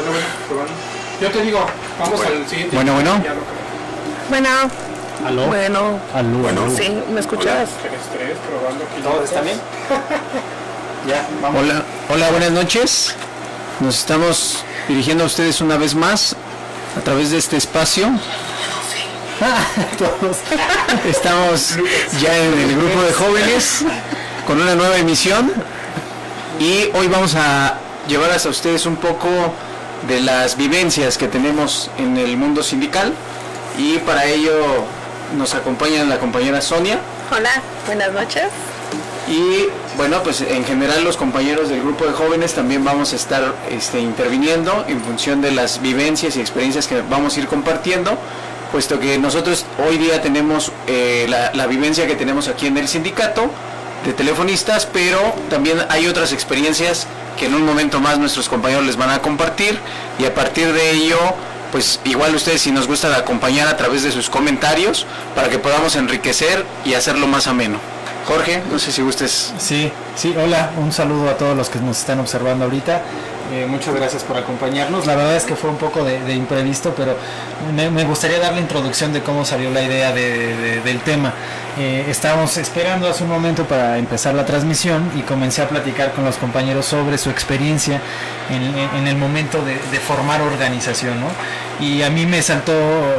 Bueno. Yo te digo, vamos al siguiente. Bueno. Bueno. ¿Aló? Bueno. Sí, ¿me escuchas? ¿Todos están bien? Ya, vamos. Hola, buenas noches. Nos estamos dirigiendo a ustedes una vez más a través de este espacio. Todos. Estamos ya en el grupo de jóvenes con una nueva emisión y hoy vamos a llevar hasta ustedes un poco de las vivencias que tenemos en el mundo sindical y para ello nos acompaña la compañera Sonia. Hola, buenas noches. Y bueno, pues en general los compañeros del grupo de jóvenes también vamos a estar interviniendo en función de las vivencias y experiencias que vamos a ir compartiendo, puesto que nosotros hoy día tenemos la vivencia que tenemos aquí en el sindicato de telefonistas, pero también hay otras experiencias que en un momento más nuestros compañeros les van a compartir y a partir de ello pues igual ustedes si nos gusta acompañar a través de sus comentarios para que podamos enriquecer y hacerlo más ameno. Jorge, no sé si gustes. Sí, hola, un saludo a todos los que nos están observando ahorita. Muchas gracias por acompañarnos. La verdad es que fue un poco de imprevisto, pero me gustaría dar la introducción de cómo salió la idea del tema. Estábamos esperando hace un momento para empezar la transmisión y comencé a platicar con los compañeros sobre su experiencia en el momento de formar organización, ¿no? Y a mí me saltó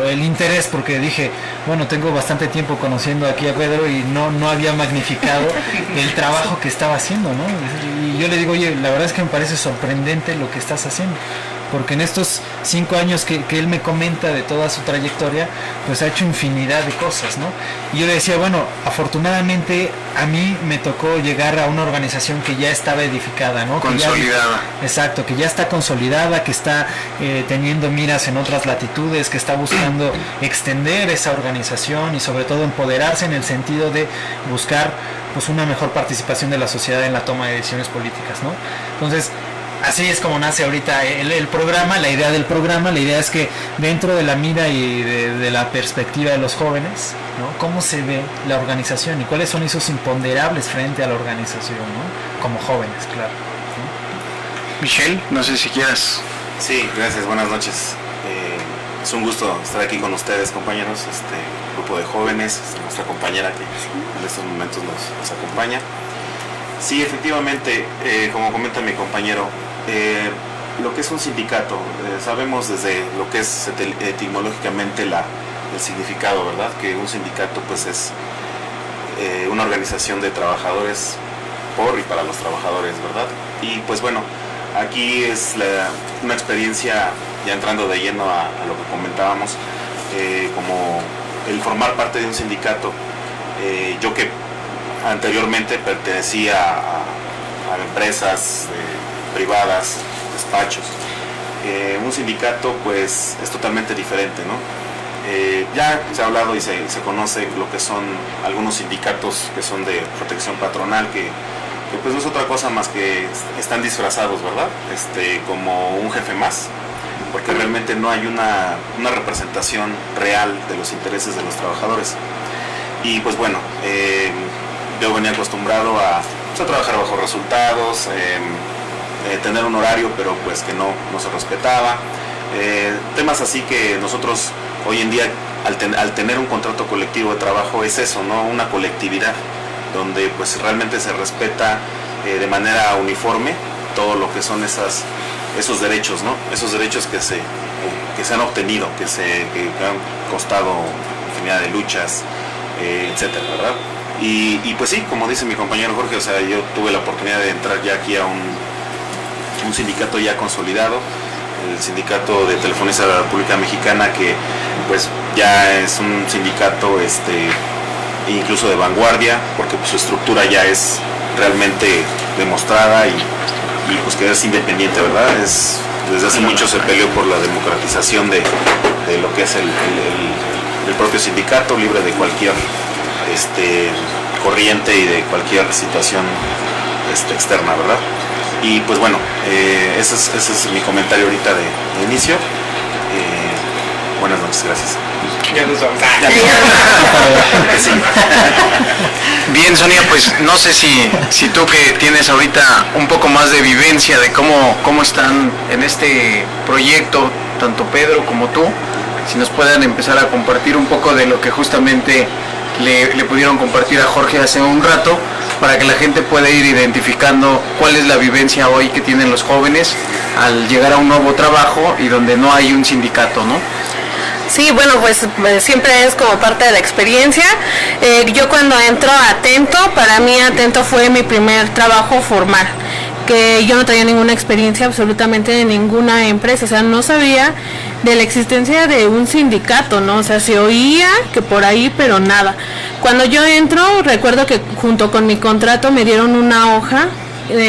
el interés porque dije, bueno, tengo bastante tiempo conociendo aquí a Pedro y no había magnificado el trabajo que estaba haciendo, ¿no? Y yo le digo, oye, la verdad es que me parece sorprendente lo que estás haciendo, porque en estos 5 años que él me comenta de toda su trayectoria, pues ha hecho infinidad de cosas, ¿no? Y yo le decía, bueno, afortunadamente a mí me tocó llegar a una organización que ya estaba edificada, ¿no? Consolidada. Exacto, que ya está consolidada, que está teniendo miras en otras latitudes, que está buscando extender esa organización y sobre todo empoderarse en el sentido de buscar pues una mejor participación de la sociedad en la toma de decisiones políticas, ¿no? Entonces, así es como nace ahorita el programa, la idea del programa. La idea es que dentro de la mira y de la perspectiva de los jóvenes, ¿no? Cómo se ve la organización y cuáles son esos imponderables frente a la organización, ¿no? Como jóvenes, claro, ¿no? Michelle, no sé si quieras. Sí, gracias, buenas noches. Es un gusto estar aquí con ustedes, compañeros, grupo de jóvenes, nuestra compañera que en estos momentos nos acompaña. Sí, efectivamente, como comenta mi compañero, lo que es un sindicato, sabemos desde lo que es etimológicamente el significado, ¿verdad? Que un sindicato pues es una organización de trabajadores por y para los trabajadores, ¿verdad? Y pues bueno, aquí es una experiencia, ya entrando de lleno a lo que comentábamos, como el formar parte de un sindicato. Yo que anteriormente pertenecía a empresas privadas, despachos. Un sindicato pues es totalmente diferente, ¿no? Ya se ha hablado y se conoce lo que son algunos sindicatos que son de protección patronal, que pues no es otra cosa más que están disfrazados, ¿verdad? Como un jefe más, porque realmente no hay una representación real de los intereses de los trabajadores. Y pues bueno, yo venía acostumbrado a trabajar bajo resultados, tener un horario pero pues que no se respetaba, temas así que nosotros hoy en día al tener un contrato colectivo de trabajo es eso, ¿no? Una colectividad donde pues realmente se respeta de manera uniforme todo lo que son esos derechos, ¿no? Esos derechos que se han obtenido, que han costado infinidad de luchas, etcétera, ¿verdad? Y pues sí, como dice mi compañero Jorge, o sea, yo tuve la oportunidad de entrar ya aquí a un sindicato ya consolidado, el sindicato de telefonistas de la República Mexicana, que pues ya es un sindicato incluso de vanguardia, porque pues, su estructura ya es realmente demostrada y pues que es independiente, ¿verdad? Desde hace mucho se peleó por la democratización de lo que es el propio sindicato, libre de cualquier corriente y de cualquier situación externa, ¿verdad? Y pues bueno, ese es mi comentario ahorita de inicio. Buenas noches, gracias. Ya nos vamos. Bien, Bien, Sonia, pues no sé si tú que tienes ahorita un poco más de vivencia de cómo están en este proyecto, tanto Pedro como tú, si nos puedan empezar a compartir un poco de lo que justamente le pudieron compartir a Jorge hace un rato, para que la gente pueda ir identificando cuál es la vivencia hoy que tienen los jóvenes al llegar a un nuevo trabajo y donde no hay un sindicato, ¿no? Sí, bueno, pues siempre es como parte de la experiencia. Yo cuando entro a Atento, para mí Atento fue mi primer trabajo formal, que yo no tenía ninguna experiencia absolutamente de ninguna empresa, o sea, no sabía de la existencia de un sindicato, ¿no? O sea, se oía que por ahí, pero nada. Cuando yo entro, recuerdo que junto con mi contrato me dieron una hoja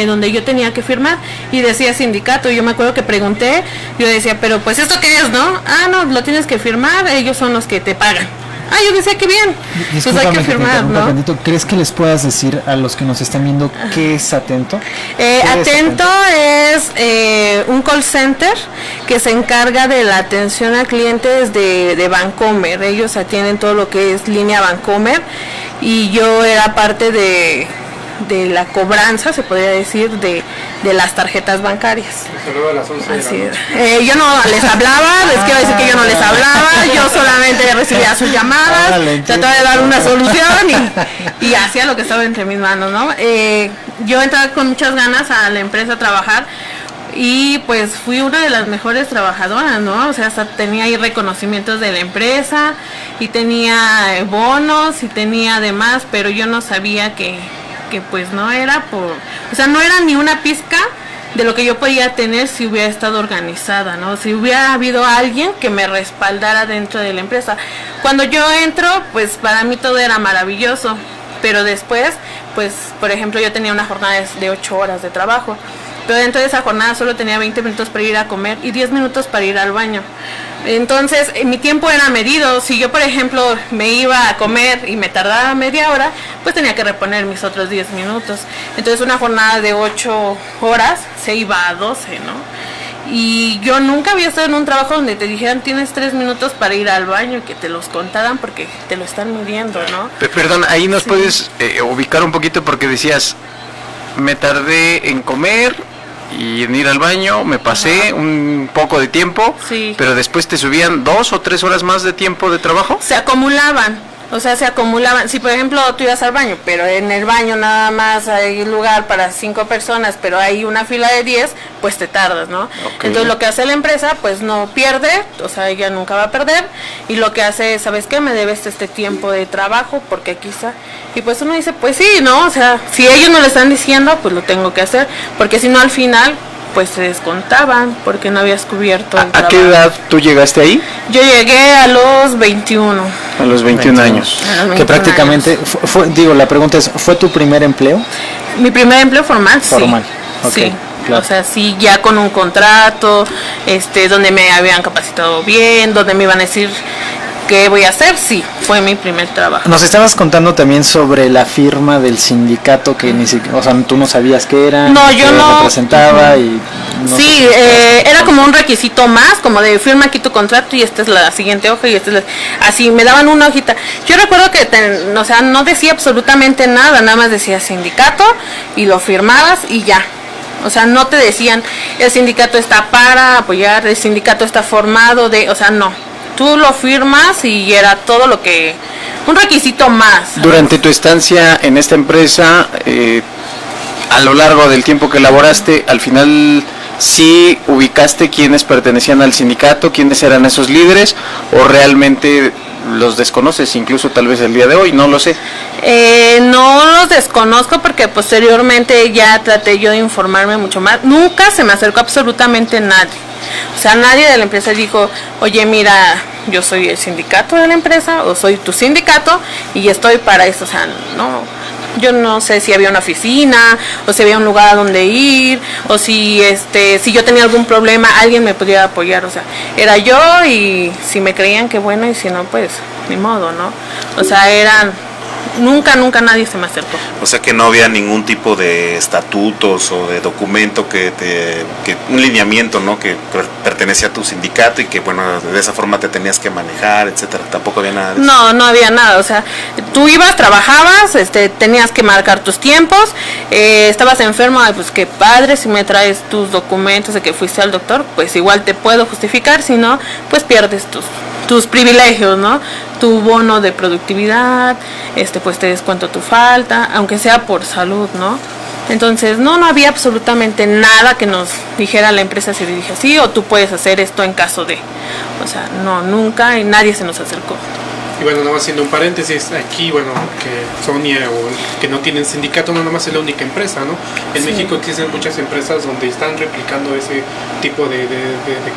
donde yo tenía que firmar y decía sindicato. Yo me acuerdo que pregunté, yo decía, pero pues ¿esto qué es, no? Ah, no, lo tienes que firmar, ellos son los que te pagan. Ah, yo decía que bien, pues hay que firmar, ¿no? Tantito. ¿Crees que les puedas decir a los que nos están viendo qué es Atento? Atento es un call center que se encarga de la atención a clientes de Bancomer. Ellos atienden todo lo que es línea Bancomer y yo era parte de la cobranza, se podría decir, de las tarjetas bancarias. Así es. Yo no les hablaba, les quiero decir que yo no les hablaba, yo solamente recibía sus llamadas, trataba de dar una solución y hacía lo que estaba entre mis manos, ¿no? Yo entraba con muchas ganas a la empresa a trabajar y pues fui una de las mejores trabajadoras, ¿no? O sea, hasta tenía ahí reconocimientos de la empresa y tenía bonos y tenía demás, pero yo no sabía que pues no era o sea, no era ni una pizca de lo que yo podía tener si hubiera estado organizada, ¿no? Si hubiera habido alguien que me respaldara dentro de la empresa. Cuando yo entro, pues para mí todo era maravilloso, pero después, pues, por ejemplo, yo tenía una jornada de 8 horas de trabajo, pero dentro de esa jornada solo tenía 20 minutos para ir a comer y 10 minutos para ir al baño. Entonces, mi tiempo era medido. Si yo, por ejemplo, me iba a comer y me tardaba media hora, pues tenía que reponer mis otros 10 minutos. Entonces, una jornada de 8 horas se iba a 12, ¿no? Y yo nunca había estado en un trabajo donde te dijeran tienes 3 minutos para ir al baño y que te los contaran porque te lo están midiendo, ¿no? Perdón, ahí nos puedes ubicar un poquito porque decías, me tardé en comer y en ir al baño, me pasé un poco de tiempo, sí, pero después te subían 2 o 3 horas más de tiempo de trabajo. Se acumulaban, o sea, se acumulaban. Si por ejemplo tú ibas al baño, pero en el baño nada más hay lugar para 5 personas, pero hay una fila de 10, pues te tardas, ¿no? Okay. Entonces lo que hace la empresa, pues no pierde, o sea, ella nunca va a perder, y lo que hace es, ¿sabes qué? Me debes este tiempo de trabajo, porque quizá, y pues uno dice, pues sí, ¿no? O sea, si ellos no le están diciendo, pues lo tengo que hacer, porque si no al final pues se descontaban porque no habías cubierto el trabajo. ¿A qué edad tú llegaste ahí? Yo llegué a los 21. A los 21 años. Que prácticamente, la pregunta es, ¿fue tu primer empleo? Mi primer empleo formal, formal. Sí. Okay, sí. claro. O sea, sí, ya con un contrato, donde me habían capacitado bien, donde me iban a decir qué voy a hacer, sí, fue mi primer trabajo. Nos estabas contando también sobre la firma del sindicato que ni siquiera, o sea, tú no sabías qué era, no, yo no representaba y no sí, sé era como un requisito más, como de firma aquí tu contrato y esta es la siguiente hoja y esta es así, me daban una hojita. Yo recuerdo que, o sea, no decía absolutamente nada, nada más decía sindicato y lo firmabas y ya. O sea, no te decían, el sindicato está para apoyar, el sindicato está formado o sea, no. Tú lo firmas y era todo lo que, un requisito más. Durante tu estancia en esta empresa, a lo largo del tiempo que laboraste, al final sí ubicaste quiénes pertenecían al sindicato, quiénes eran esos líderes, o realmente los desconoces, incluso tal vez el día de hoy, no lo sé. No los desconozco porque posteriormente ya traté yo de informarme mucho más. Nunca se me acercó absolutamente nadie. O sea, nadie de la empresa dijo, oye, mira, yo soy el sindicato de la empresa o soy tu sindicato y estoy para eso. O sea, no, yo no sé si había una oficina o si había un lugar a donde ir o si si yo tenía algún problema, alguien me podía apoyar. O sea, era yo y si me creían, qué bueno, y si no, pues ni modo, ¿no? O sea, eran Nunca nadie se me acercó. O sea que no había ningún tipo de estatutos o de documento que un lineamiento, ¿no? Que pertenecía a tu sindicato y que, bueno, de esa forma te tenías que manejar, etcétera. Tampoco había nada de eso. No había nada, o sea, tú ibas, trabajabas, tenías que marcar tus tiempos, estabas enfermo, pues qué padre, si me traes tus documentos de que fuiste al doctor, pues igual te puedo justificar, si no, pues pierdes tus privilegios, ¿no? Tu bono de productividad, pues te descuento tu falta, aunque sea por salud, ¿no? Entonces, no había absolutamente nada que nos dijera la empresa se dirige así, o tú puedes hacer esto en caso de, o sea, no, nunca, y nadie se nos acercó. Y bueno, nada más haciendo un paréntesis, aquí, bueno, que Sony o que no tienen sindicato, no nada más es la única empresa, ¿no? En México existen muchas empresas donde están replicando ese tipo de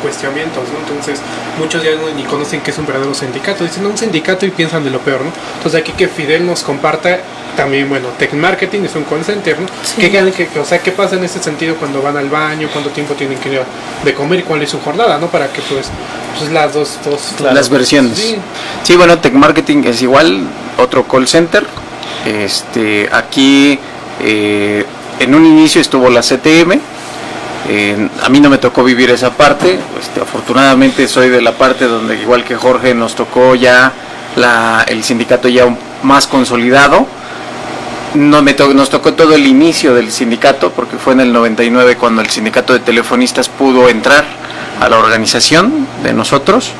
cuestionamientos, ¿no? Entonces, muchos ya ni conocen qué es un verdadero sindicato, dicen un sindicato y piensan de lo peor, ¿no? Entonces, aquí que Fidel nos comparta también, bueno, Tech Marketing es un call center, ¿no? Sí. ¿Qué pasa en ese sentido cuando van al baño? ¿Cuánto tiempo tienen que ir de comer? ¿Y cuál es su jornada, no? Para que, pues las dos las versiones. Sí, bueno, Tech Marketing es igual, otro call center. Aquí en un inicio estuvo la CTM. A mí no me tocó vivir esa parte. Afortunadamente soy de la parte donde, igual que Jorge, nos tocó ya el sindicato ya más consolidado. Nos tocó todo el inicio del sindicato, porque fue en el 99 cuando el sindicato de telefonistas pudo entrar a la organización de nosotros,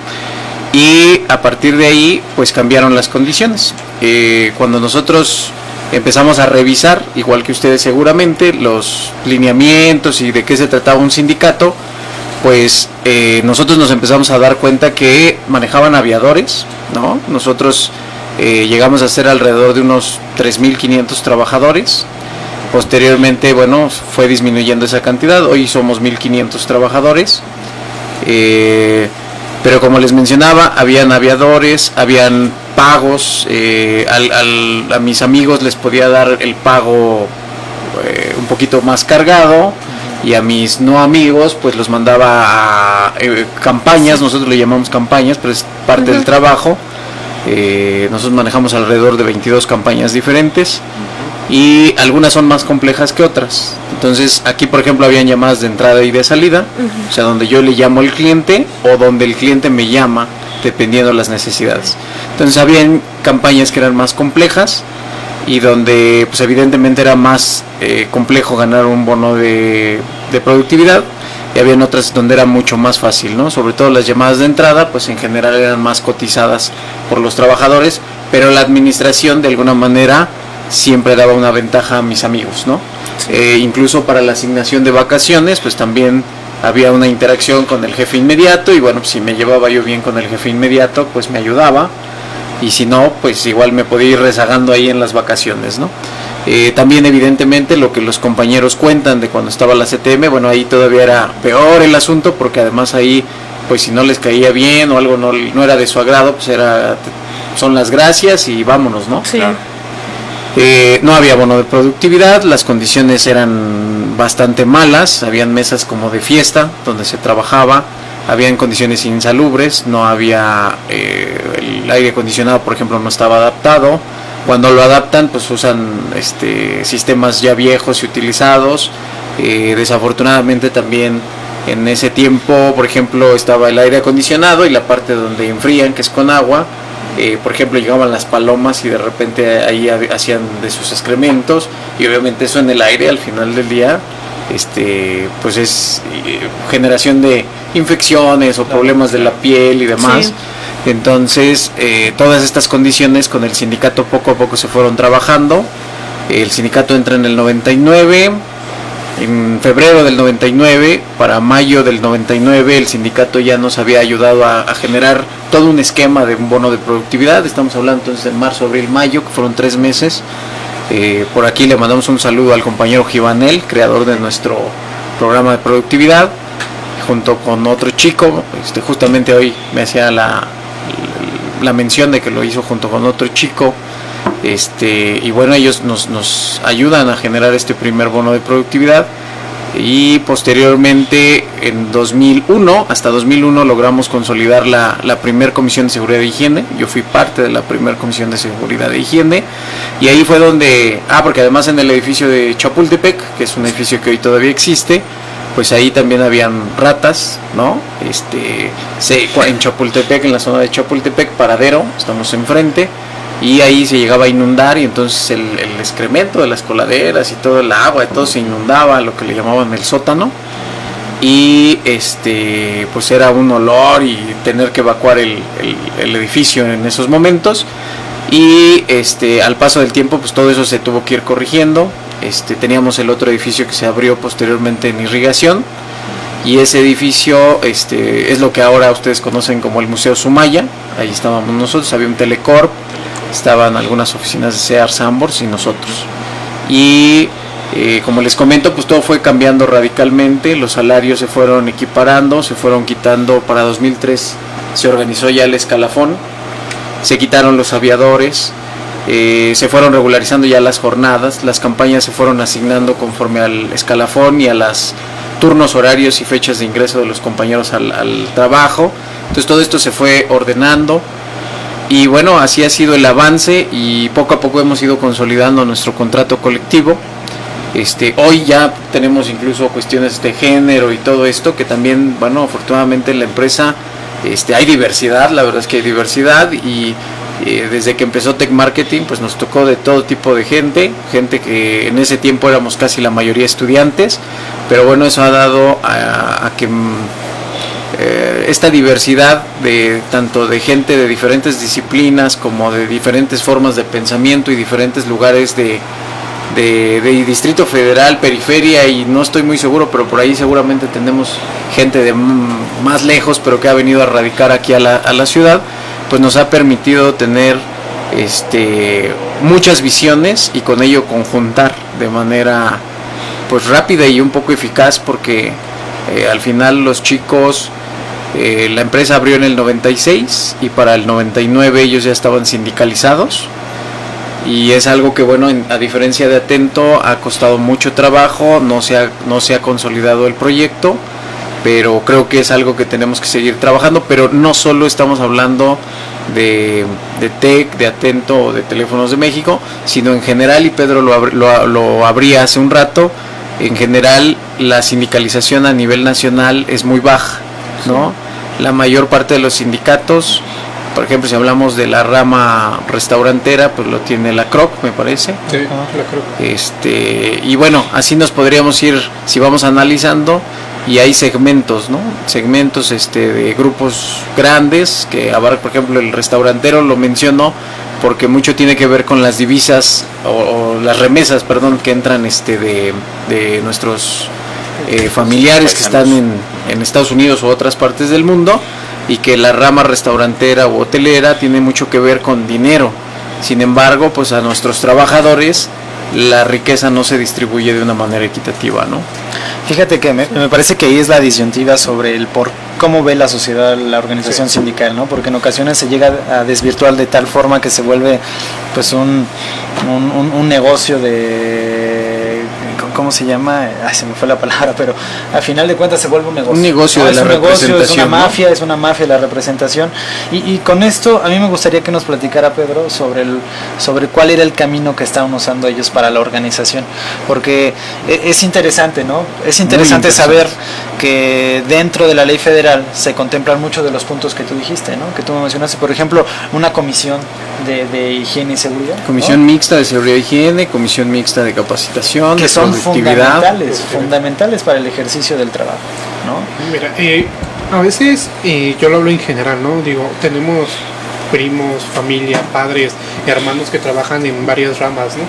y a partir de ahí pues cambiaron las condiciones. Cuando nosotros empezamos a revisar, igual que ustedes seguramente, los lineamientos y de qué se trataba un sindicato, pues nosotros nos empezamos a dar cuenta que manejaban aviadores, ¿no? Nosotros llegamos a ser alrededor de unos 3.500 trabajadores. Posteriormente, bueno, fue disminuyendo esa cantidad. Hoy somos 1.500 trabajadores. Pero como les mencionaba, habían aviadores, habían pagos. A mis amigos les podía dar el pago un poquito más cargado, y a mis no amigos pues los mandaba a campañas. Nosotros le llamamos campañas, pero es parte del trabajo. Nosotros manejamos alrededor de 22 campañas diferentes, y algunas son más complejas que otras. Entonces aquí, por ejemplo, habían llamadas de entrada y de salida, o sea, donde yo le llamo al cliente o donde el cliente me llama, dependiendo de las necesidades. Entonces habían campañas que eran más complejas y donde pues evidentemente era más complejo ganar un bono de productividad, y habían otras donde era mucho más fácil, ¿no? Sobre todo las llamadas de entrada, pues en general eran más cotizadas por los trabajadores, pero la administración de alguna manera siempre daba una ventaja a mis amigos, ¿no? Incluso para la asignación de vacaciones, pues también había una interacción con el jefe inmediato, y bueno, pues si me llevaba yo bien con el jefe inmediato, pues me ayudaba, y si no, pues igual me podía ir rezagando ahí en las vacaciones, ¿no? También evidentemente lo que los compañeros cuentan de cuando estaba la CTM, bueno, ahí todavía era peor el asunto, porque además ahí, pues si no les caía bien o algo no era de su agrado, pues son las gracias y vámonos, ¿no? Sí. No había bono de productividad, las condiciones eran bastante malas, habían mesas como de fiesta donde se trabajaba, habían condiciones insalubres, no había el aire acondicionado, por ejemplo, no estaba adaptado. Cuando lo adaptan, pues usan sistemas ya viejos y utilizados. Desafortunadamente también en ese tiempo, por ejemplo, estaba el aire acondicionado y la parte donde enfrían, que es con agua. Por ejemplo, llegaban las palomas y de repente ahí hacían de sus excrementos, y obviamente eso en el aire al final del día pues es generación de infecciones o problemas de la piel y demás. Sí. Entonces todas estas condiciones con el sindicato poco a poco se fueron trabajando. El sindicato entra en el 99, en febrero del 99, para mayo del 99 el sindicato ya nos había ayudado a generar todo un esquema de un bono de productividad. Estamos hablando entonces de marzo, abril, mayo, que fueron 3 meses. Por aquí le mandamos un saludo al compañero Givanel, creador de nuestro programa de productividad, junto con otro chico. Justamente hoy me hacía la mención de que lo hizo junto con otro chico. Y bueno, ellos nos ayudan a generar este primer bono de productividad. y posteriormente en 2001, hasta 2001 logramos consolidar la primer comisión de seguridad e higiene. Yo fui parte de la primer comisión de seguridad e higiene, y ahí fue donde, porque además en el edificio de Chapultepec, que es un edificio que hoy todavía existe, pues ahí también habían ratas, ¿no? En Chapultepec, en la zona de Chapultepec, Paradero, estamos enfrente, y ahí se llegaba a inundar, y entonces el excremento de las coladeras y todo el agua, todo se inundaba, lo que le llamaban el sótano, y pues era un olor y tener que evacuar el edificio en esos momentos, y al paso del tiempo pues todo eso se tuvo que ir corrigiendo. Teníamos el otro edificio que se abrió posteriormente en irrigación, y ese edificio es lo que ahora ustedes conocen como el Museo Sumaya. Ahí estábamos nosotros, había un Telecorp, estaban algunas oficinas de Sears, Sanborns y nosotros. Y como les comento, pues todo fue cambiando radicalmente, los salarios se fueron equiparando, se fueron quitando. Para 2003 se organizó ya el escalafón, se quitaron los aviadores, se fueron regularizando ya las jornadas, las campañas se fueron asignando conforme al escalafón y a los turnos horarios y fechas de ingreso de los compañeros al trabajo. Entonces todo esto se fue ordenando, y bueno, así ha sido el avance, y poco a poco hemos ido consolidando nuestro contrato colectivo. Hoy ya tenemos incluso cuestiones de género y todo esto, que también, bueno, afortunadamente en la empresa hay diversidad, la verdad es que hay diversidad, y desde que empezó Tech Marketing pues nos tocó de todo tipo de gente que en ese tiempo éramos casi la mayoría estudiantes, pero bueno, eso ha dado a que esta diversidad de tanto de gente de diferentes disciplinas como de diferentes formas de pensamiento y diferentes lugares de Distrito Federal, periferia, y no estoy muy seguro, pero por ahí seguramente tenemos gente de más lejos, pero que ha venido a radicar aquí a la ciudad, pues nos ha permitido tener muchas visiones, y con ello conjuntar de manera pues rápida y un poco eficaz, porque al final los chicos, la empresa abrió en el 96 y para el 99 ellos ya estaban sindicalizados, y es algo que, bueno, a diferencia de Atento, ha costado mucho trabajo, no se ha consolidado el proyecto, pero creo que es algo que tenemos que seguir trabajando. Pero no solo estamos hablando de TEC, de Atento o de Teléfonos de México, sino en general, y Pedro lo abría hace un rato, en general la sindicalización a nivel nacional es muy baja, ¿no? La mayor parte de los sindicatos, por ejemplo, si hablamos de la rama restaurantera, pues lo tiene la CROC, me parece. Sí, la CROC. Y bueno, así nos podríamos ir, si vamos analizando, y hay segmentos, ¿no? Segmentos de grupos grandes, que abarca, por ejemplo, el restaurantero lo menciono porque mucho tiene que ver con las divisas o las remesas, perdón, que entran de nuestros familiares que están en Estados Unidos u otras partes del mundo, y que la rama restaurantera u hotelera tiene mucho que ver con dinero. Sin embargo, pues a nuestros trabajadores la riqueza no se distribuye de una manera equitativa, ¿no? Fíjate que me parece que ahí es la disyuntiva sobre el por cómo ve la sociedad la organización sindical, ¿no? Porque en ocasiones se llega a desvirtuar de tal forma que se vuelve pues un negocio de... ¿Cómo se llama? Se me fue la palabra, pero al final de cuentas se vuelve un negocio. Un negocio de la representación. Es una mafia la representación. Y con esto a mí me gustaría que nos platicara Pedro sobre cuál era el camino que estaban usando ellos para la organización. Porque es interesante, ¿no? Es interesante saber que dentro de la ley federal se contemplan muchos de los puntos que tú dijiste, ¿no? Que tú me mencionaste, por ejemplo, una comisión de higiene y seguridad. Comisión, ¿no?, mixta de seguridad y higiene, comisión mixta de capacitación, que son fundamentales para el ejercicio del trabajo, ¿no? Mira, a veces yo lo hablo en general, ¿no? Digo, tenemos primos, familia, padres, hermanos que trabajan en varias ramas, ¿no?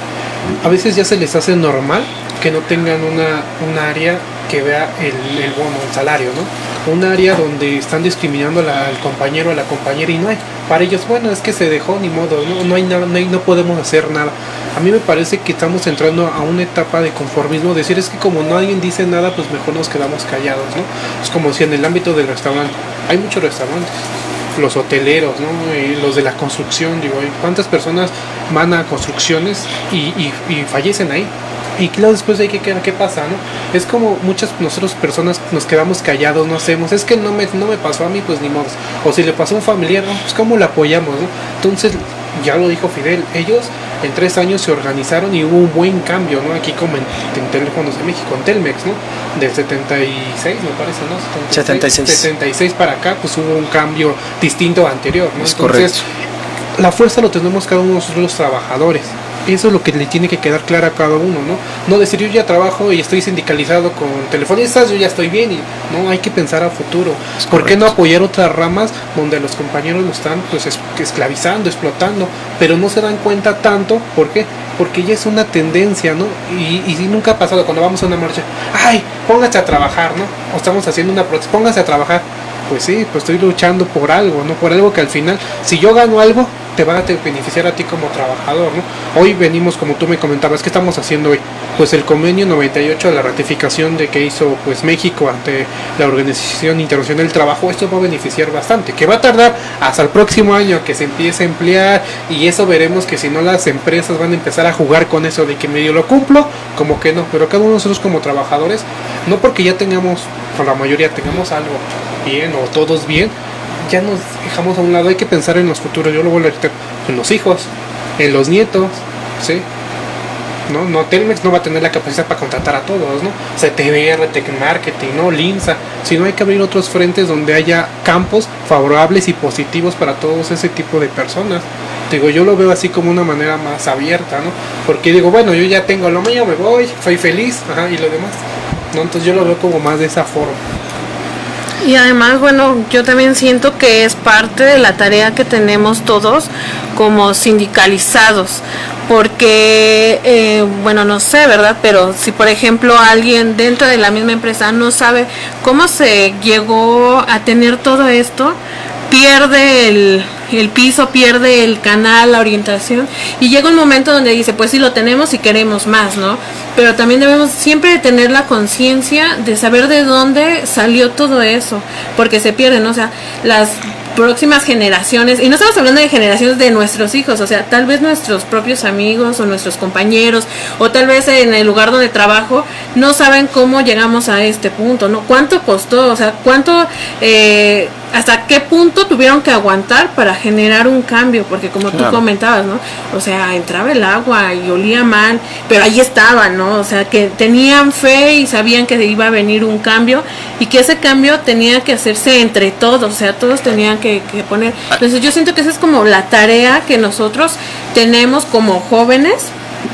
A veces ya se les hace normal que no tengan un área que vea el bono, el salario, ¿no? Un área donde están discriminando al compañero, a la compañera, y no hay. Para ellos, bueno, es que se dejó, ni modo, no hay nada, no podemos hacer nada. A mí me parece que estamos entrando a una etapa de conformismo, decir es que como nadie dice nada, pues mejor nos quedamos callados, ¿no? Es como si en el ámbito del restaurante, hay muchos restaurantes, los hoteleros, ¿no? Los de la construcción, digo, ¿cuántas personas van a construcciones y fallecen ahí? Y luego después de ahí, ¿qué pasa, no? Es como muchas nosotros personas nos quedamos callados, no hacemos, es que no me pasó a mí, pues ni modo. O si le pasó a un familiar, ¿no? Pues cómo lo apoyamos, ¿no? Entonces, ya lo dijo Fidel, ellos en 3 años se organizaron y hubo un buen cambio, ¿no? Aquí como en Teléfonos de México, en Telmex, ¿no? Del 76, me parece, ¿no? 76 para acá, pues hubo un cambio distinto al anterior, ¿no? Es Entonces, correcto. la fuerza lo tenemos cada uno de nosotros los trabajadores. Eso es lo que le tiene que quedar claro a cada uno, ¿no? No decir yo ya trabajo y estoy sindicalizado con telefonistas, yo ya estoy bien, y no, hay que pensar a futuro. ¿Por qué no apoyar otras ramas donde los compañeros lo están pues esclavizando, explotando, pero no se dan cuenta tanto? ¿Por qué? Porque ya es una tendencia, ¿no? Y nunca ha pasado cuando vamos a una marcha, ay, póngase a trabajar, ¿no? O estamos haciendo una protesta, póngase a trabajar. Pues sí, pues estoy luchando por algo, ¿no? Por algo que al final, si yo gano algo, te va a beneficiar a ti como trabajador, ¿no? Hoy venimos, como tú me comentabas, ¿qué estamos haciendo hoy? Pues el convenio 98 de la ratificación de que hizo pues México ante la Organización Internacional del Trabajo, esto va a beneficiar bastante, que va a tardar hasta el próximo año que se empiece a emplear, y eso veremos que si no las empresas van a empezar a jugar con eso de que medio lo cumplo, como que no, pero cada uno de nosotros como trabajadores, no porque ya tengamos, o la mayoría tengamos algo bien o todos bien, ya nos dejamos a un lado. Hay que pensar en los futuros, yo lo vuelvo a repetir, en los hijos, en los nietos, ¿sí? No, Telmex no va a tener la capacidad para contratar a todos, ¿no? CTBR, Tecmarketing, ¿no? Linsa, sino hay que abrir otros frentes donde haya campos favorables y positivos para todos ese tipo de personas. Digo, yo lo veo así como una manera más abierta, ¿no? Porque digo, bueno, yo ya tengo lo mío, me voy, soy feliz, ajá, y lo demás, ¿no? Entonces yo lo veo como más de esa forma. Y además, bueno, yo también siento que es parte de la tarea que tenemos todos como sindicalizados, porque, bueno, no sé, ¿verdad? Pero si, por ejemplo, alguien dentro de la misma empresa no sabe cómo se llegó a tener todo esto, pierde el piso, pierde el canal, la orientación, y llega un momento donde dice, pues sí lo tenemos y queremos más, ¿no? Pero también debemos siempre tener la conciencia de saber de dónde salió todo eso, porque se pierde, ¿no? O sea, las próximas generaciones, y no estamos hablando de generaciones de nuestros hijos, o sea, tal vez nuestros propios amigos o nuestros compañeros, o tal vez en el lugar donde trabajo, no saben cómo llegamos a este punto, ¿no? ¿Cuánto costó? O sea, ¿cuánto, hasta qué punto tuvieron que aguantar para generar un cambio? Porque como tú comentabas, ¿no? O sea, entraba el agua y olía mal, pero ahí estaban, ¿no? O sea, que tenían fe y sabían que iba a venir un cambio, y que ese cambio tenía que hacerse entre todos, o sea, todos tenían que poner. Entonces yo siento que esa es como la tarea que nosotros tenemos como jóvenes,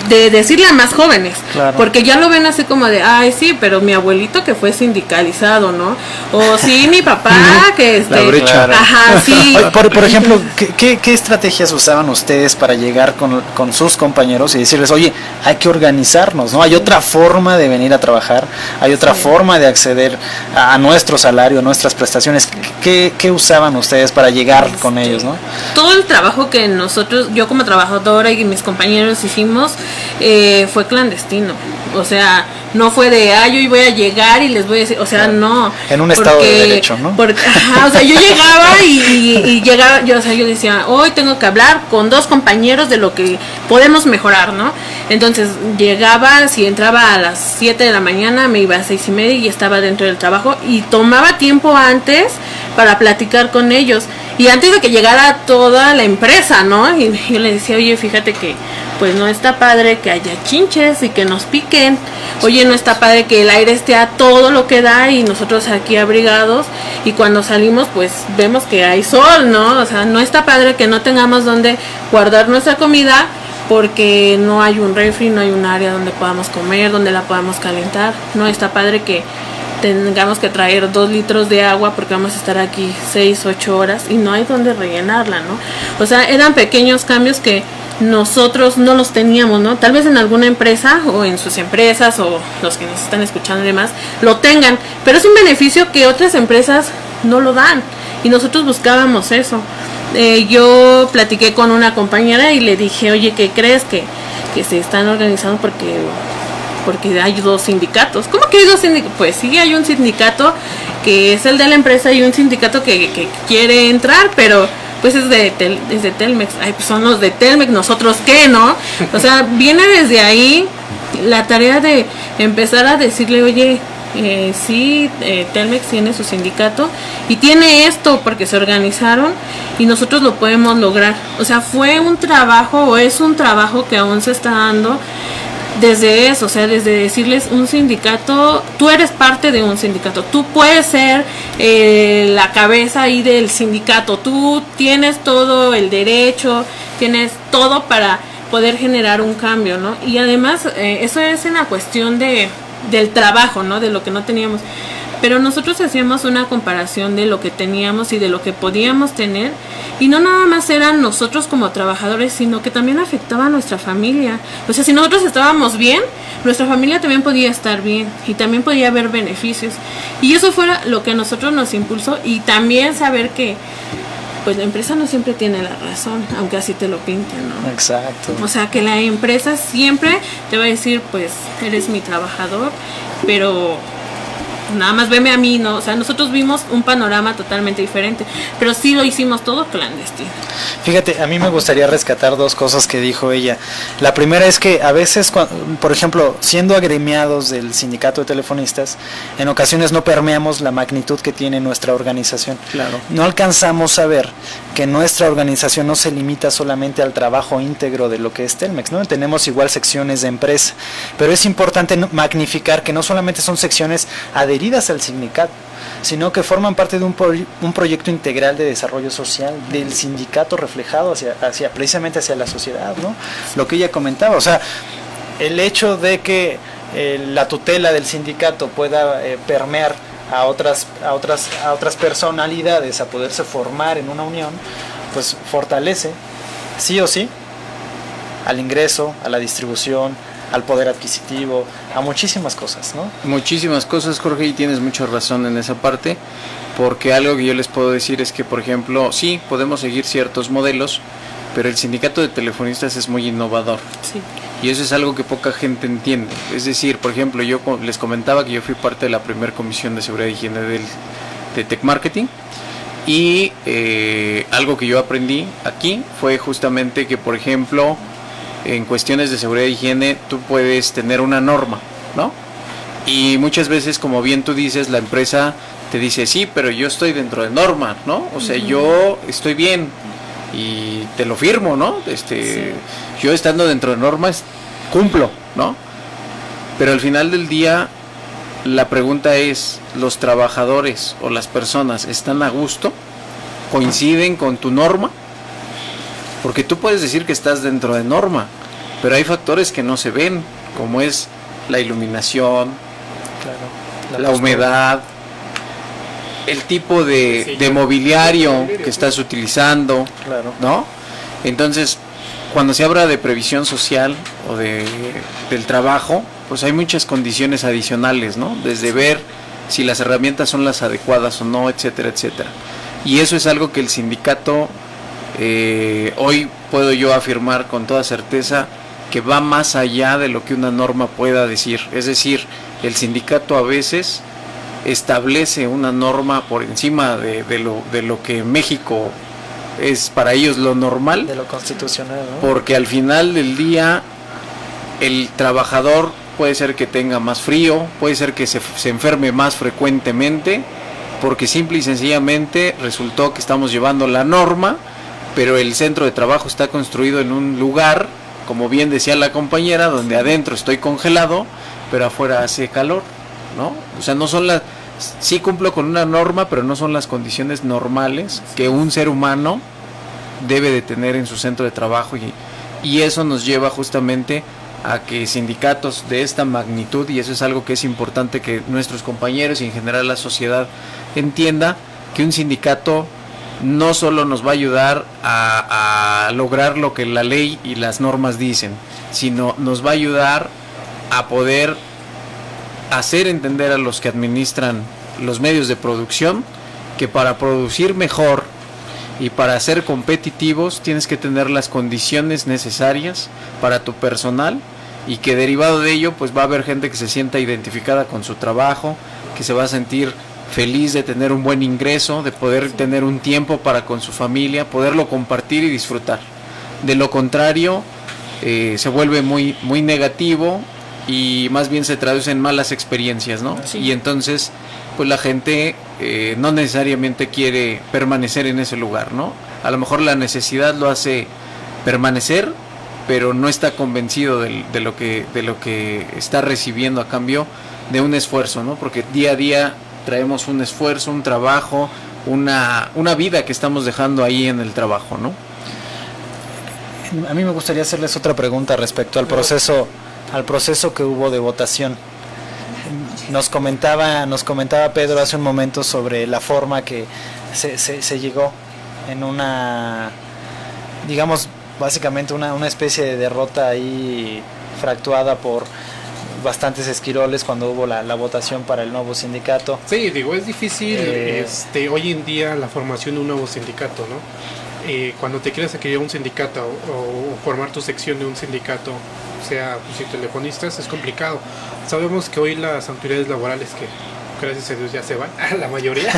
de decirle a más jóvenes, claro, porque ya lo ven así como de, ay sí, pero mi abuelito que fue sindicalizado, ¿no? O sí, mi papá que la brecha. Ajá, sí. Por ejemplo, ¿qué estrategias usaban ustedes para llegar con sus compañeros y decirles, oye, hay que organizarnos, ¿no? Hay otra forma de venir a trabajar, hay otra forma de acceder a nuestro salario, a nuestras prestaciones? ¿Qué usaban ustedes para llegar con ellos, no? Todo el trabajo que nosotros, yo como trabajadora y mis compañeros hicimos, fue clandestino. O sea, no fue de, yo voy a llegar y les voy a decir, o sea, no. En un estado de derecho, ¿no? Ajá, o sea, yo llegaba y llegaba, yo decía, hoy tengo que hablar con 2 compañeros de lo que podemos mejorar, ¿no? Entonces, llegaba, si entraba a las 7 de la mañana, me iba a 6:30 y estaba dentro del trabajo, y tomaba tiempo antes para platicar con ellos. Y antes de que llegara toda la empresa, ¿no? Y yo le decía, oye, fíjate que pues no está padre que haya chinches y que nos piquen. Oye, no está padre que el aire esté a todo lo que da y nosotros aquí abrigados, y cuando salimos pues vemos que hay sol, ¿no? O sea, no está padre que no tengamos donde guardar nuestra comida porque no hay un refri, no hay un área donde podamos comer, donde la podamos calentar. No está padre que tengamos que traer 2 litros de agua porque vamos a estar aquí 6-8 horas y no hay donde rellenarla, ¿no? O sea, eran pequeños cambios que nosotros no los teníamos, ¿no? Tal vez en alguna empresa o en sus empresas o los que nos están escuchando y demás lo tengan, pero es un beneficio que otras empresas no lo dan y nosotros buscábamos eso. Yo platiqué con una compañera y le dije, oye, ¿qué crees? Que se están organizando porque hay 2 sindicatos. ¿Cómo que hay 2 sindicatos? Pues sí, hay un sindicato que es el de la empresa y un sindicato que quiere entrar, pero pues es de Telmex. Ay, pues son los de Telmex, nosotros qué, ¿no? O sea, viene desde ahí la tarea de empezar a decirle, oye, sí, Telmex tiene su sindicato y tiene esto porque se organizaron y nosotros lo podemos lograr. O sea, fue un trabajo o es un trabajo que aún se está dando desde eso, o sea, desde decirles un sindicato, tú eres parte de un sindicato, tú puedes ser la cabeza ahí del sindicato, tú tienes todo el derecho, tienes todo para poder generar un cambio, ¿no? Y además, eso es en la cuestión del trabajo, ¿no? De lo que no teníamos. Pero nosotros hacíamos una comparación de lo que teníamos y de lo que podíamos tener, y no nada más eran nosotros como trabajadores, sino que también afectaba a nuestra familia. O sea, si nosotros estábamos bien, nuestra familia también podía estar bien y también podía haber beneficios. Y eso fue lo que a nosotros nos impulsó, y también saber que pues la empresa no siempre tiene la razón, aunque así te lo pinten, ¿no? Exacto. O sea, que la empresa siempre te va a decir, pues eres mi trabajador, pero nada más veme a mí, ¿no? O sea, nosotros vimos un panorama totalmente diferente, pero sí lo hicimos todo clandestino. Fíjate, a mí me gustaría rescatar dos cosas que dijo ella. La primera es que a veces, por ejemplo, siendo agremiados del sindicato de telefonistas, en ocasiones no permeamos la magnitud que tiene nuestra organización. Claro. No alcanzamos a ver que nuestra organización no se limita solamente al trabajo íntegro de lo que es Telmex, ¿no? Tenemos igual secciones de empresa, pero es importante magnificar que no solamente son secciones adheridas al sindicato, sino que forman parte de un proyecto integral de desarrollo social del sindicato reflejado precisamente hacia la sociedad, ¿no? Lo que ella comentaba, o sea, el hecho de que la tutela del sindicato pueda permear a otras personalidades a poderse formar en una unión, pues fortalece sí o sí al ingreso, a la distribución, al poder adquisitivo, a muchísimas cosas, ¿no? Muchísimas cosas, Jorge, y tienes mucha razón en esa parte, porque algo que yo les puedo decir es que, por ejemplo, sí, podemos seguir ciertos modelos, pero el sindicato de telefonistas es muy innovador. Sí. Y eso es algo que poca gente entiende. Es decir, por ejemplo, yo les comentaba que yo fui parte de la primera comisión de seguridad y higiene de Tech Marketing, y algo que yo aprendí aquí fue justamente que, por ejemplo, en cuestiones de seguridad e higiene tú puedes tener una norma, ¿no? Y muchas veces, como bien tú dices, la empresa te dice, sí, pero yo estoy dentro de norma, ¿no? O sea, yo estoy bien y te lo firmo, ¿no? Yo estando dentro de normas cumplo, ¿no? Pero al final del día la pregunta es, ¿los trabajadores o las personas están a gusto? ¿Coinciden con tu norma? Porque tú puedes decir que estás dentro de norma, pero hay factores que no se ven, como es la iluminación, Claro, la humedad, el tipo de mobiliario que estás utilizando, claro, ¿no? Entonces, cuando se habla de previsión social o del trabajo, pues hay muchas condiciones adicionales, ¿no? Desde ver si las herramientas son las adecuadas o no, etcétera, etcétera. Y eso es algo que el sindicato, hoy puedo yo afirmar con toda certeza que va más allá de lo que una norma pueda decir. Es decir, el sindicato a veces establece una norma por encima de lo que en México es para ellos lo normal, de lo constitucional, ¿no? porque al final del día el trabajador puede ser que tenga más frío, puede ser que se enferme más frecuentemente, porque simple y sencillamente resultó que estamos llevando la norma, pero el centro de trabajo está construido en un lugar, como bien decía la compañera, donde adentro estoy congelado, pero afuera hace calor, ¿no? O sea, no son las... Sí cumplo con una norma, pero no son las condiciones normales que un ser humano debe de tener en su centro de trabajo, y eso nos lleva justamente a que sindicatos de esta magnitud, y eso es algo que es importante que nuestros compañeros y en general la sociedad entienda, que un sindicato no solo nos va a ayudar a lograr lo que la ley y las normas dicen, sino nos va a ayudar a poder hacer entender a los que administran los medios de producción que para producir mejor y para ser competitivos tienes que tener las condiciones necesarias para tu personal, y que derivado de ello pues va a haber gente que se sienta identificada con su trabajo, que se va a sentir feliz de tener un buen ingreso, de poder tener un tiempo para con su familia, poderlo compartir y disfrutar. De lo contrario, se vuelve muy, muy negativo, y más bien se traduce en malas experiencias, ¿no? Sí. Y entonces pues la gente no necesariamente quiere permanecer en ese lugar, ¿no? A lo mejor la necesidad lo hace permanecer, pero no está convencido de lo que está recibiendo a cambio de un esfuerzo, ¿no? Porque día a día traemos un esfuerzo, un trabajo, una vida que estamos dejando ahí en el trabajo, ¿no? A mí me gustaría hacerles otra pregunta respecto al proceso que hubo de votación. Nos comentaba Pedro hace un momento sobre la forma que se llegó en una, digamos, básicamente una especie de derrota ahí fractuada por bastantes esquiroles cuando hubo la votación para el nuevo sindicato. Sí, digo, es difícil hoy en día la formación de un nuevo sindicato, ¿no? Cuando te quieres adquirir un sindicato o formar tu sección de un sindicato, sea pues, telefonistas, es complicado. Sabemos que hoy las autoridades laborales, que gracias a Dios ya se van, la mayoría,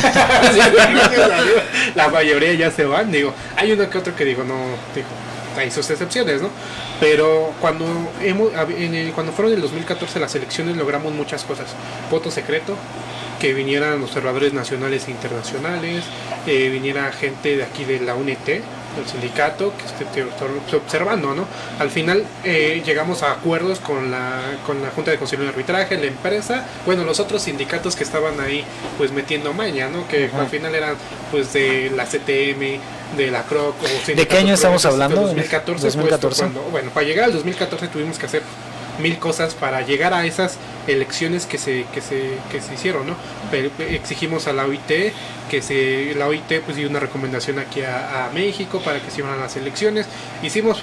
la mayoría ya se van, digo, hay uno que otro que digo, no, digo, hay sus excepciones, ¿no? Pero cuando fueron en el 2014 las elecciones logramos muchas cosas. Voto secreto, que vinieran observadores nacionales e internacionales, viniera gente de aquí de la UNT, del sindicato, que esté observando, ¿no? Al final llegamos a acuerdos con la Junta de Conciliación de Arbitraje, la empresa, bueno, los otros sindicatos que estaban ahí pues metiendo maña, ¿no? Que al final eran pues de la CTM, de la CROC. ¿De qué año estamos hablando? 2014. 2014. Pues, bueno, para llegar al 2014 tuvimos que hacer 1000 cosas para llegar a esas elecciones que se hicieron, ¿no? Pero exigimos a la OIT la OIT pues dio una recomendación aquí a México para que se hicieran las elecciones. Hicimos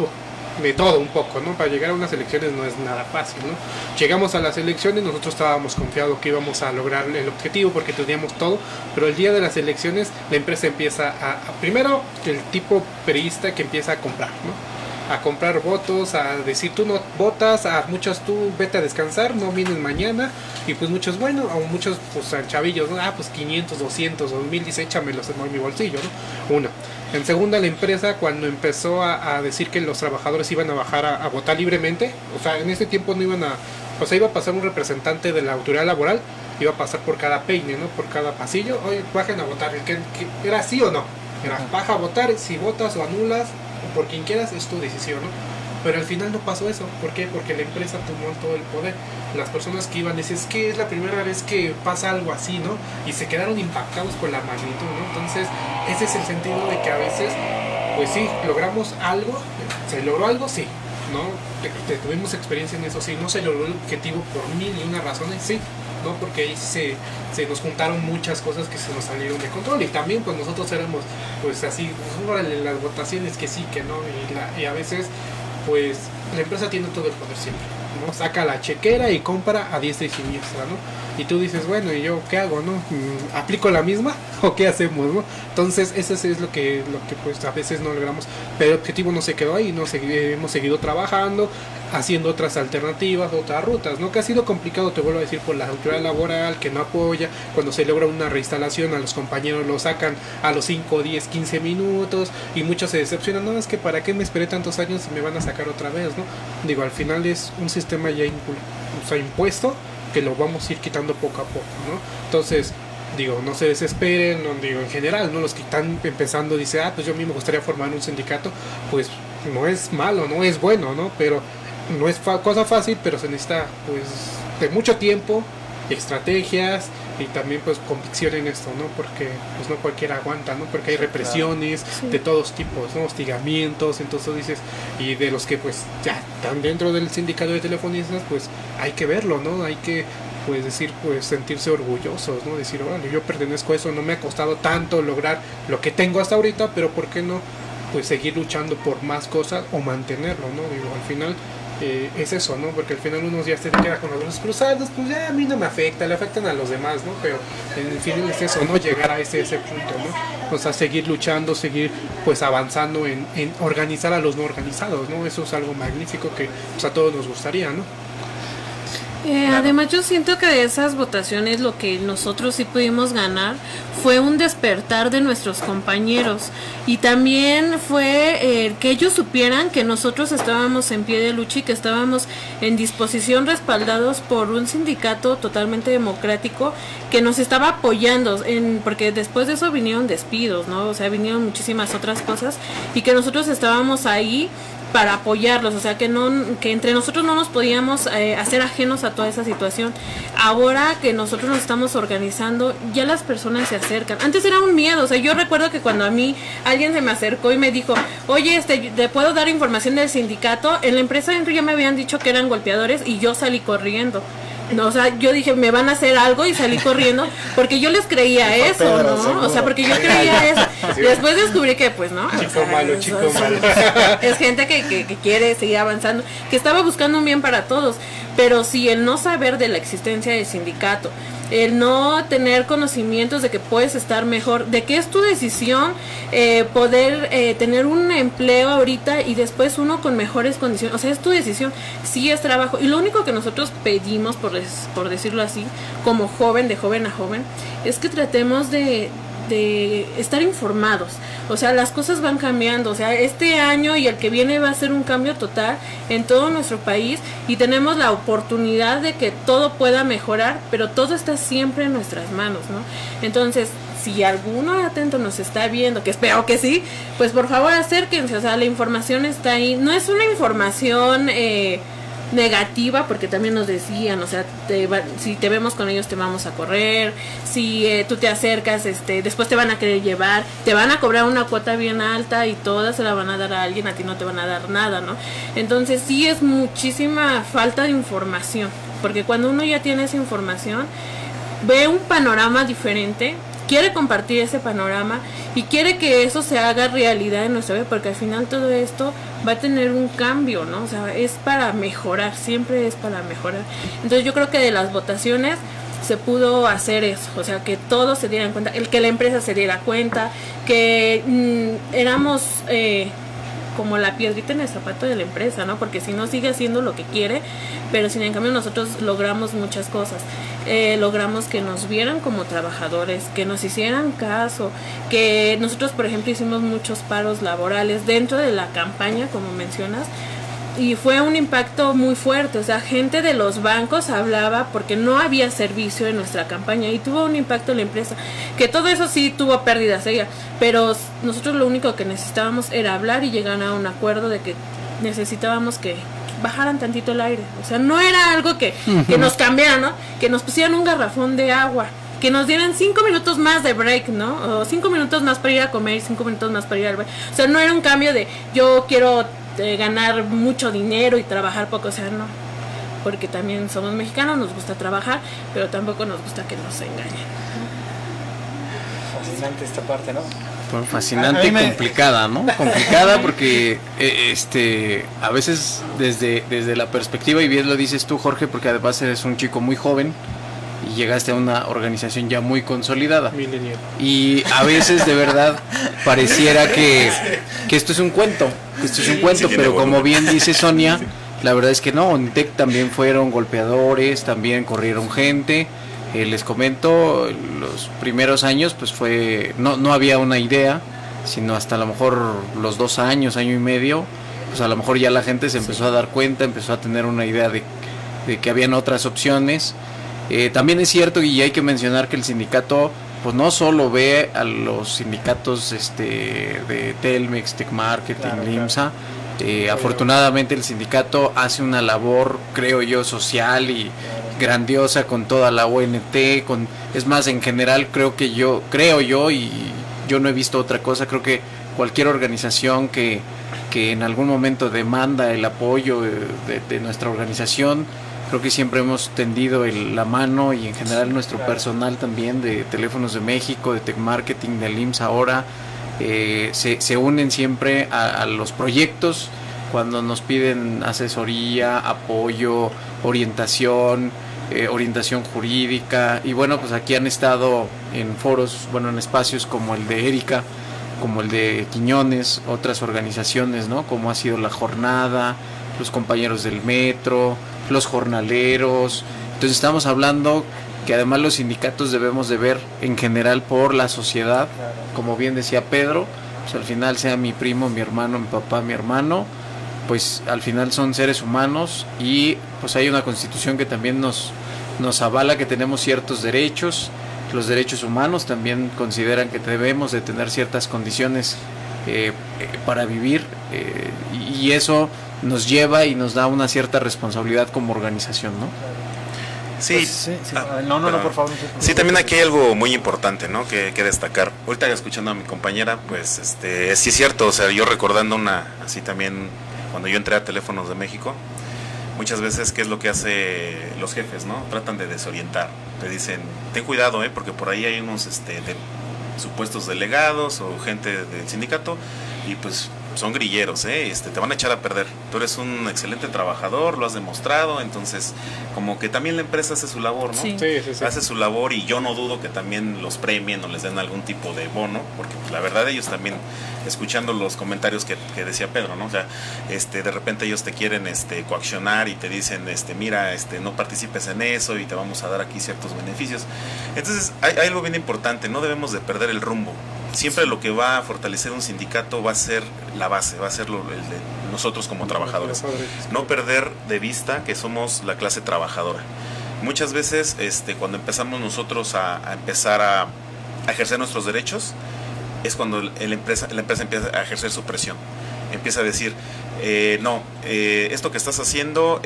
de todo un poco, ¿no? Para llegar a unas elecciones no es nada fácil, ¿no? Llegamos a las elecciones, nosotros estábamos confiados que íbamos a lograr el objetivo porque teníamos todo, pero el día de las elecciones la empresa empieza primero el tipo periodista que empieza a comprar, ¿no? A comprar votos, a decir tú no votas, a muchos tú vete a descansar, no vienes mañana, y pues muchos, bueno, a muchos pues a chavillos, ¿no? Pues 500, 200 o 1000, dice échamelos en mi bolsillo, ¿no? Una. En segunda, la empresa cuando empezó a decir que los trabajadores iban a bajar a votar libremente, o sea, en ese tiempo no iban o sea, iba a pasar un representante de la autoridad laboral, iba a pasar por cada peine, ¿no? Por cada pasillo, oye, bajen a votar, ¿que era sí o no? Era, baja a votar, si votas o anulas, por quien quieras, es tu decisión, ¿no? Pero al final no pasó eso. ¿Por qué? Porque la empresa tomó todo el poder. Las personas que iban dicen, es que es la primera vez que pasa algo así, ¿no? Y se quedaron impactados por la magnitud, ¿no? Entonces, ese es el sentido de que a veces, pues sí, logramos algo, se logró algo, sí, ¿no? Tuvimos experiencia en eso, sí, no se logró el objetivo por 1001 razones, sí, ¿no? Porque ahí se nos juntaron muchas cosas que se nos salieron de control y también pues nosotros éramos pues así, pues, las votaciones que sí, que no, y a veces pues la empresa tiene todo el poder siempre, ¿no? Saca la chequera y compra a diestra y siniestra, ¿no? Y tú dices, bueno, ¿y yo qué hago, no? ¿Aplico la misma o qué hacemos, no? Entonces eso es lo que pues a veces no logramos, pero el objetivo no se quedó ahí, no hemos seguido trabajando, haciendo otras alternativas, otras rutas, ¿no? Que ha sido complicado, te vuelvo a decir, por la autoridad laboral que no apoya. Cuando se logra una reinstalación, a los compañeros lo sacan a los 5, 10, 15 minutos y muchos se decepcionan, no, es que para qué me esperé tantos años y me van a sacar otra vez, ¿no? Digo, al final es un sistema ya impuesto que lo vamos a ir quitando poco a poco, ¿no? Entonces, digo, no se desesperen, no, digo, en general, ¿no? Los que están empezando dicen, pues yo a mí me gustaría formar un sindicato, pues no es malo, no es bueno, ¿no? Pero no es cosa fácil, pero se necesita pues de mucho tiempo, estrategias y también pues convicción en esto, ¿no? Porque pues no cualquiera aguanta, ¿no? Porque hay represiones de todos tipos, ¿no? Hostigamientos, entonces dices, y de los que pues ya están dentro del sindicato de telefonistas, pues hay que verlo, ¿no? Hay que pues decir, pues sentirse orgullosos, ¿no? Decir, bueno, yo pertenezco a eso, no me ha costado tanto lograr lo que tengo hasta ahorita, pero ¿por qué no? Pues seguir luchando por más cosas o mantenerlo, ¿no? Digo, al final es eso, ¿no? Porque al final uno ya se queda con los brazos cruzados, pues ya a mí no me afecta, le afectan a los demás, ¿no? Pero en el final es eso, ¿no? Llegar a ese punto, ¿no? O sea, seguir luchando, seguir pues avanzando en organizar a los no organizados, ¿no? Eso es algo magnífico que pues, a todos nos gustaría, ¿no? Además yo siento que de esas votaciones lo que nosotros sí pudimos ganar fue un despertar de nuestros compañeros y también fue que ellos supieran que nosotros estábamos en pie de lucha y que estábamos en disposición respaldados por un sindicato totalmente democrático que nos estaba apoyando, porque después de eso vinieron despidos, ¿no? O sea, vinieron muchísimas otras cosas y que nosotros estábamos ahí para apoyarlos, o sea que entre nosotros no nos podíamos hacer ajenos a toda esa situación. Ahora que nosotros nos estamos organizando, ya las personas se acercan. Antes era un miedo, o sea, yo recuerdo que cuando a mí alguien se me acercó y me dijo, oye, ¿te puedo dar información del sindicato? En la empresa dentro ya me habían dicho que eran golpeadores y yo salí corriendo. No, o sea, yo dije, me van a hacer algo y salí corriendo porque yo les creía eso, ¿no? O sea, porque yo creía eso. Después descubrí que, pues, ¿no? Chico malo. Es gente que quiere seguir avanzando, que estaba buscando un bien para todos. Pero sí, el no saber de la existencia del sindicato, el no tener conocimientos de que puedes estar mejor, de que es tu decisión poder tener un empleo ahorita y después uno con mejores condiciones, o sea, es tu decisión, sí es trabajo. Y lo único que nosotros pedimos, por decirlo así, como joven, de joven a joven, es que tratemos de estar informados. O sea, las cosas van cambiando, o sea, este año y el que viene va a ser un cambio total en todo nuestro país y tenemos la oportunidad de que todo pueda mejorar, pero todo está siempre en nuestras manos, ¿no? Entonces, si alguno atento nos está viendo, que espero que sí, pues por favor acérquense, o sea, la información está ahí, no es una información negativa, porque también nos decían, o sea, si te vemos con ellos te vamos a correr, si tú te acercas, después te van a querer llevar, te van a cobrar una cuota bien alta y toda se la van a dar a alguien, a ti no te van a dar nada, ¿no? Entonces sí es muchísima falta de información, porque cuando uno ya tiene esa información, ve un panorama diferente, quiere compartir ese panorama y quiere que eso se haga realidad en nuestra vida, porque al final todo esto va a tener un cambio, ¿no? O sea, es para mejorar, siempre es para mejorar. Entonces yo creo que de las votaciones se pudo hacer eso, o sea, que todos se dieran cuenta, que la empresa se diera cuenta, que éramos como la piedrita en el zapato de la empresa, ¿no? Porque si no sigue haciendo lo que quiere, pero sin en cambio nosotros logramos muchas cosas. Logramos que nos vieran como trabajadores, que nos hicieran caso, que nosotros, por ejemplo, hicimos muchos paros laborales dentro de la campaña, como mencionas, y fue un impacto muy fuerte, o sea, gente de los bancos hablaba porque no había servicio en nuestra campaña y tuvo un impacto en la empresa, que todo eso sí tuvo pérdidas ella, pero nosotros lo único que necesitábamos era hablar y llegar a un acuerdo de que necesitábamos que bajaran tantito el aire, o sea, no era algo que nos cambiaran, ¿no? Que nos pusieran un garrafón de agua, que nos dieran 5 minutos más de break, ¿no? O 5 minutos más para ir a comer, 5 minutos más para ir al break. O sea, no era un cambio de yo quiero ganar mucho dinero y trabajar poco, o sea, no. Porque también somos mexicanos, nos gusta trabajar, pero tampoco nos gusta que nos engañen. Fascinante esta parte, ¿no? Bueno, fascinante y complicada, ¿no? Complicada porque a veces desde la perspectiva, y bien lo dices tú, Jorge, porque además eres un chico muy joven y llegaste a una organización ya muy consolidada. Millennial. Y a veces de verdad pareciera que esto es un cuento, pero como bien dice Sonia, la verdad es que no, en TEC también fueron golpeadores, también corrieron gente. Les comento, los primeros años pues no había una idea, sino hasta a lo mejor los 2 años, año y medio, pues a lo mejor ya la gente se empezó a dar cuenta, empezó a tener una idea de que habían otras opciones. También es cierto, y hay que mencionar, que el sindicato pues no solo ve a los sindicatos de Telmex, Tech Marketing, claro, LIMSA. Afortunadamente el sindicato hace una labor, creo yo, social y grandiosa con toda la ONT, es más, en general creo yo, y yo no he visto otra cosa, creo que cualquier organización que en algún momento demanda el apoyo de nuestra organización, creo que siempre hemos tendido la mano, y en general nuestro personal también de Teléfonos de México, de Tech Marketing, del IMSS ahora, se unen siempre a los proyectos cuando nos piden asesoría, apoyo, orientación jurídica. Y bueno, pues aquí han estado en foros, en espacios como el de Erika, como el de Quiñones, otras organizaciones, ¿no? Como ha sido La Jornada, los compañeros del Metro, los jornaleros. Entonces estamos hablando que además los sindicatos debemos de ver en general por la sociedad, como bien decía Pedro, pues al final sea mi primo, mi hermano, mi papá, mi hermano, pues al final son seres humanos y pues hay una constitución que también nos avala que tenemos ciertos derechos. Los derechos humanos también consideran que debemos de tener ciertas condiciones para vivir y eso nos lleva y nos da una cierta responsabilidad como organización, ¿no? Sí, Pues, sí. No, por favor. Sí, también aquí hay algo muy importante, ¿no? Que destacar. Ahorita escuchando a mi compañera, pues, sí es cierto, o sea, yo recordando así también, cuando yo entré a Teléfonos de México, muchas veces, ¿qué es lo que hace los jefes, no? Tratan de desorientar, te dicen, ten cuidado, porque por ahí hay unos, supuestos delegados o gente del sindicato, y pues son grilleros, te van a echar a perder. Tú eres un excelente trabajador, lo has demostrado, entonces como que también la empresa hace su labor, ¿no? Sí. Sí. Hace su labor y yo no dudo que también los premien o les den algún tipo de bono, porque pues, la verdad ellos también, escuchando los comentarios que decía Pedro, ¿no? O sea, de repente ellos te quieren coaccionar y te dicen, mira, no participes en eso y te vamos a dar aquí ciertos beneficios. Entonces hay algo bien importante, no debemos de perder el rumbo. Siempre lo que va a fortalecer un sindicato va a ser la base, va a ser el de nosotros como trabajadores. No perder de vista que somos la clase trabajadora. Muchas veces cuando empezamos nosotros a empezar a ejercer nuestros derechos, es cuando la empresa empieza a ejercer su presión. Empieza a decir, esto que estás haciendo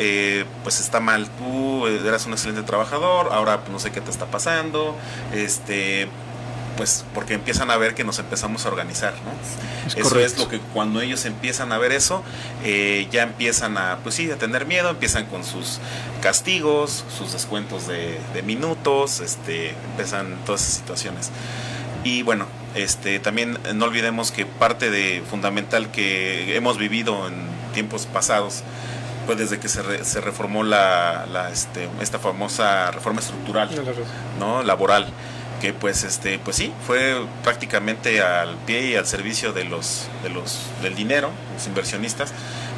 pues está mal, tú eras un excelente trabajador, ahora pues, no sé qué te está pasando, pues porque empiezan a ver que nos empezamos a organizar, ¿no? Eso correcto. Es lo que cuando ellos empiezan a ver eso, ya empiezan a tener miedo, empiezan con sus castigos, sus descuentos de minutos, empiezan todas esas situaciones. Y bueno, también no olvidemos que parte fundamental que hemos vivido en tiempos pasados, pues desde que se reformó esta famosa reforma estructural, ¿no? Laboral, que pues sí, fue prácticamente al pie y al servicio del dinero, los inversionistas,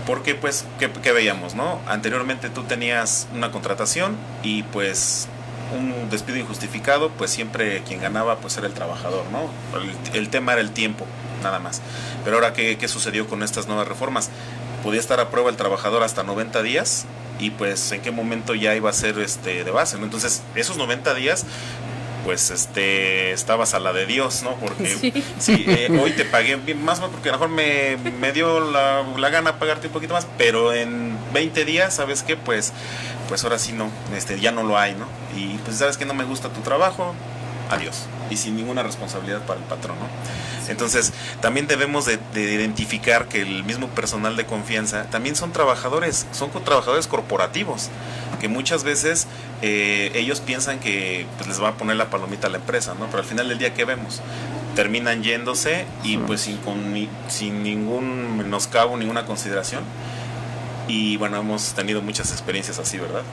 porque pues ¿qué veíamos, no? Anteriormente tú tenías una contratación y pues un despido injustificado, pues siempre quien ganaba pues era el trabajador, ¿no? El tema era el tiempo, nada más. Pero ahora ¿qué sucedió con estas nuevas reformas? Podía estar a prueba el trabajador hasta 90 días y pues en qué momento ya iba a ser de base, ¿no? Entonces esos 90 días pues estabas a la de Dios, ¿no? Porque sí, hoy te pagué más porque a lo mejor me dio la gana pagarte un poquito más, pero en 20 días, ¿sabes qué? Pues ahora sí no, ya no lo hay, ¿no? Y pues sabes que no me gusta tu trabajo, adiós. Y sin ninguna responsabilidad para el patrón, ¿no? Entonces, también debemos de identificar que el mismo personal de confianza también son trabajadores corporativos, que muchas veces ellos piensan que pues, les va a poner la palomita a la empresa, ¿no? Pero al final del día, ¿qué vemos? Terminan yéndose y pues sin ningún menoscabo, ninguna consideración. Y bueno, hemos tenido muchas experiencias así, ¿verdad?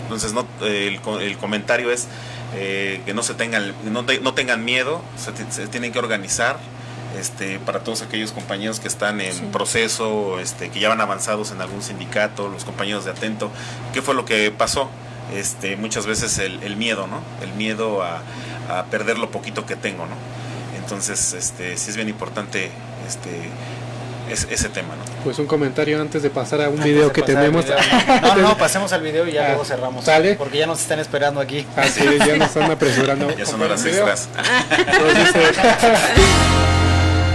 Entonces, el comentario es que no tengan miedo, se tienen que organizar, para todos aquellos compañeros que están en proceso, que ya van avanzados en algún sindicato, los compañeros de Atento. ¿Qué fue lo que pasó? Muchas veces el miedo, ¿no? El miedo a perder lo poquito que tengo, ¿no? Entonces, sí es bien importante ese tema, ¿no? Pues un comentario antes de pasar a un video que tenemos. No, pasemos al video y ya luego cerramos. ¿Sale? Porque ya nos están esperando aquí. Así ya nos están apresurando. Ya son horas extras.